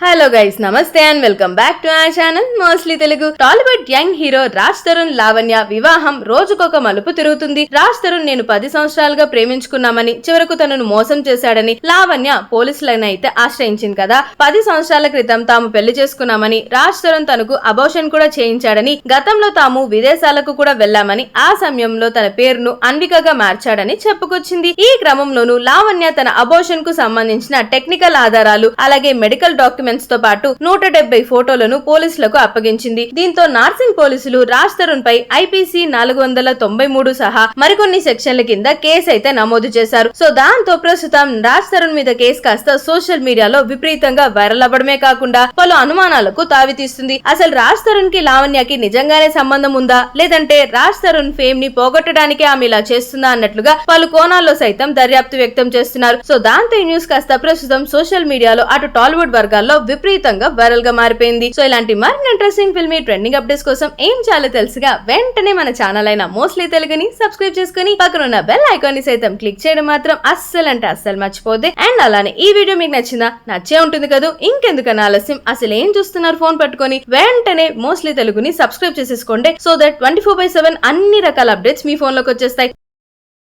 Hello guys, నమస్తే and welcome back to our channel mostly Telugu. Tollywood young hero Raj Tarun Lavanya వివాహం రోజుకొక మలుపు తిరుగుతుంది. రాజ్ తరుణ్ నేను 10 సంవత్సరాలుగా ప్రేమించుకున్నామని, చివరకు తనను మోసం చేశాడని లావణ్య పోలీసులను అయితే ఆశ్రయించింది కదా. 10 సంవత్సరాల క్రితం తాము పెళ్లి చేసుకున్నామని, రాజ్ తరుణ్ తనకు అబోర్షన్ కూడా చేయించాడని, గతంలో తాము విదేశాలకు కూడా వెళ్లామని, ఆ సమయంలో తన పేరును అన్వికగా మార్చాడని చెప్పుకొచ్చింది. ఈ క్రమంలోనూ లావణ్య తన అబోర్షన్ కు సంబంధించిన టెక్నికల్ ఆధారాలు అలాగే మెడికల్ డాక్యుమెంట్స్ తో పాటు 170 ఫోటోలను పోలీసులకు అప్పగించింది. దీంతో నార్సింగ్ పోలీసులు రాజ్ తరుణ్ పై ఐపీసీ 493 సహా మరికొన్ని సెక్షన్ల కింద కేసు అయితే నమోదు చేశారు. సో దాంతో ప్రస్తుతం రాజ్ తరుణ్ మీద కేసు కాస్త సోషల్ మీడియాలో విపరీతంగా వైరల్ అవ్వడమే కాకుండా పలు అనుమానాలకు తావితీస్తుంది. అసలు రాజ్ తరుణ్ కి లావణ్యకి నిజంగానే సంబంధం ఉందా, లేదంటే రాజ్ తరుణ్ ఫేమ్ ని పోగొట్టడానికి ఆమె ఇలా చేస్తుందా అన్నట్లుగా పలు కోణాల్లో సైతం దర్యాప్తు వ్యక్తం చేస్తున్నారు. సో దాంతో ఈ న్యూస్ కాస్త ప్రస్తుతం సోషల్ మీడియాలో అటు టాలీవుడ్ వర్గాల్లో విపరీతంగా వైరల్ గా మారిపోయింది. సో ఇలాంటి మరిన్ని ఇంట్రెస్టింగ్ ఫిల్మీ ట్రెండింగ్ అప్డేట్స్ కోసం ఏం చేయాలో తెలుసుగా వెంటనే మన ఛానల్ అయిన మోస్ట్లీ తెలుగుని సబ్స్క్రైబ్ చేసుకుని పక్కనున్న బెల్ ఐకాన్ ని సైతం క్లిక్ చేయడం మాత్రం అస్సలు మర్చిపోతే. అండ్ అలానే ఈ వీడియో మీకు నచ్చే ఉంటుంది కదా. ఇంకెందుకన్నా ఆలస్యం, అసలు ఏం చూస్తున్నారు ఫోన్ పట్టుకొని వెంటనే మోస్ట్లీ తెలుగుని సబ్స్క్రైబ్ చేసేసుకోండి. సో దట్ 24/7 అన్ని రకాల అప్డేట్స్ మీ ఫోన్ లోకి వచ్చేస్తాయి.